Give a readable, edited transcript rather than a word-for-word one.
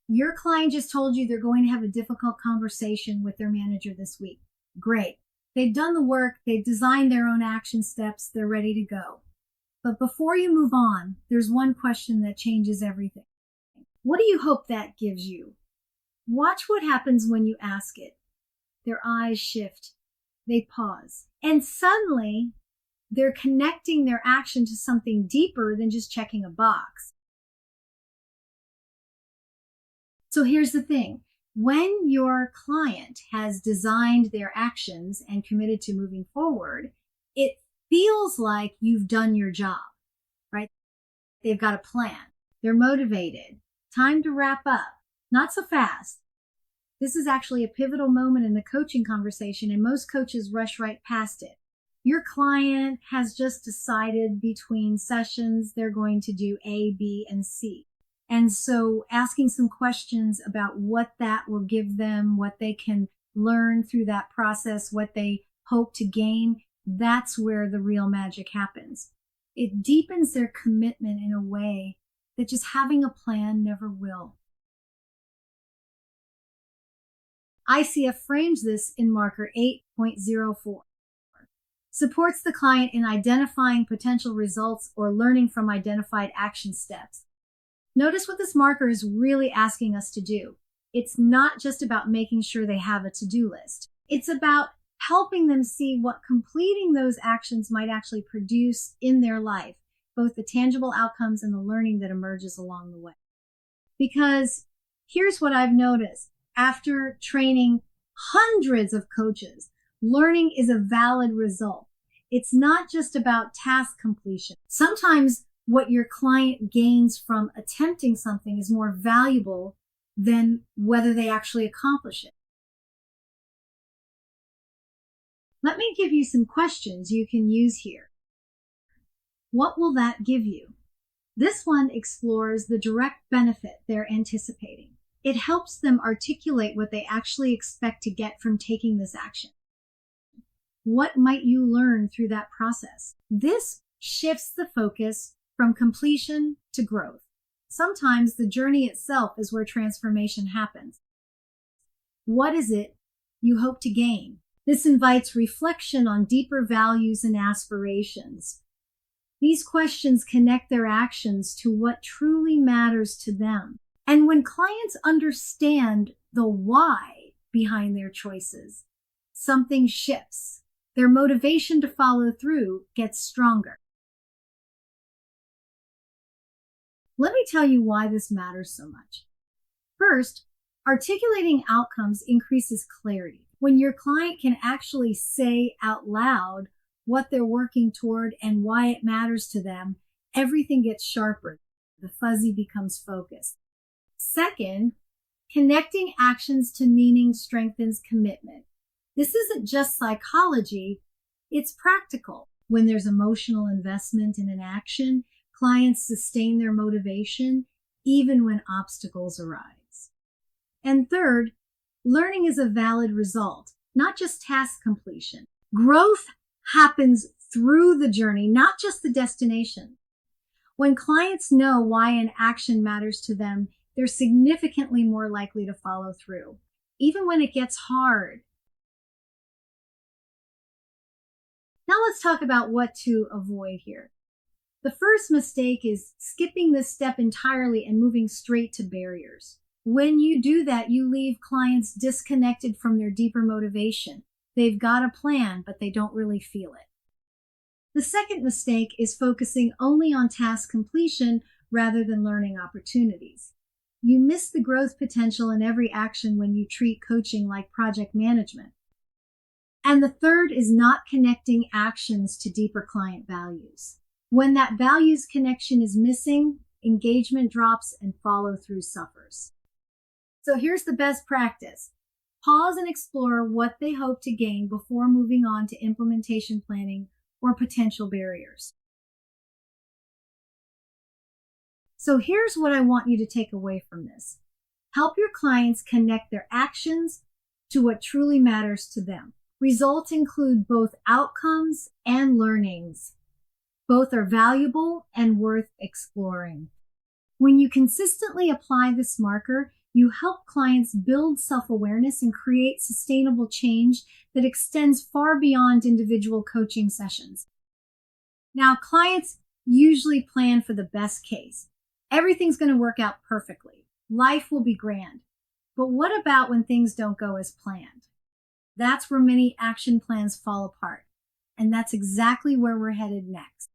Your client just told you they're going to have a difficult conversation with their manager this week. Great. They've done the work. They've designed their own action steps. They're ready to go. But before you move on, there's one question that changes everything. What do you hope that gives you? Watch what happens when you ask it. Their eyes shift. They pause. And suddenly, they're connecting their action to something deeper than just checking a box. So here's the thing. When your client has designed their actions and committed to moving forward, it feels like you've done your job, right? They've got a plan. They're motivated. Time to wrap up. Not so fast. This is actually a pivotal moment in the coaching conversation, and most coaches rush right past it. Your client has just decided between sessions they're going to do A, B, and C. And so asking some questions about what that will give them, what they can learn through that process, what they hope to gain, that's where the real magic happens. It deepens their commitment in a way that just having a plan never will. ICF frames this in Marker 8.04. Supports the client in identifying potential results or learning from identified action steps. Notice what this marker is really asking us to do. It's not just about making sure they have a to-do list. It's about helping them see what completing those actions might actually produce in their life, both the tangible outcomes and the learning that emerges along the way. Because here's what I've noticed. After training hundreds of coaches, learning is a valid result. It's not just about task completion. Sometimes what your client gains from attempting something is more valuable than whether they actually accomplish it. Let me give you some questions you can use here. What will that give you? This one explores the direct benefit they're anticipating. It helps them articulate what they actually expect to get from taking this action. What might you learn through that process? This shifts the focus from completion to growth. Sometimes the journey itself is where transformation happens. What is it you hope to gain? This invites reflection on deeper values and aspirations. These questions connect their actions to what truly matters to them. And when clients understand the why behind their choices, something shifts. Their motivation to follow through gets stronger. Let me tell you why this matters so much. First, articulating outcomes increases clarity. When your client can actually say out loud what they're working toward and why it matters to them, everything gets sharper. The fuzzy becomes focused. Second, connecting actions to meaning strengthens commitment. This isn't just psychology, it's practical. When there's emotional investment in an action, clients sustain their motivation even when obstacles arise. And third, learning is a valid result, not just task completion. Growth happens through the journey, not just the destination. When clients know why an action matters to them, they're significantly more likely to follow through, even when it gets hard. Now let's talk about what to avoid here. The first mistake is skipping this step entirely and moving straight to barriers. When you do that, you leave clients disconnected from their deeper motivation. They've got a plan, but they don't really feel it. The second mistake is focusing only on task completion rather than learning opportunities. You miss the growth potential in every action when you treat coaching like project management. And the third is not connecting actions to deeper client values. When that values connection is missing, engagement drops and follow-through suffers. So here's the best practice. Pause and explore what they hope to gain before moving on to implementation planning or potential barriers. So here's what I want you to take away from this. Help your clients connect their actions to what truly matters to them. Results include both outcomes and learnings. Both are valuable and worth exploring. When you consistently apply this marker, You help clients build self-awareness and create sustainable change that extends far beyond individual coaching sessions. Now, clients usually plan for the best case. Everything's going to work out perfectly. Life will be grand. But what about when things don't go as planned? That's where many action plans fall apart. And that's exactly where we're headed next.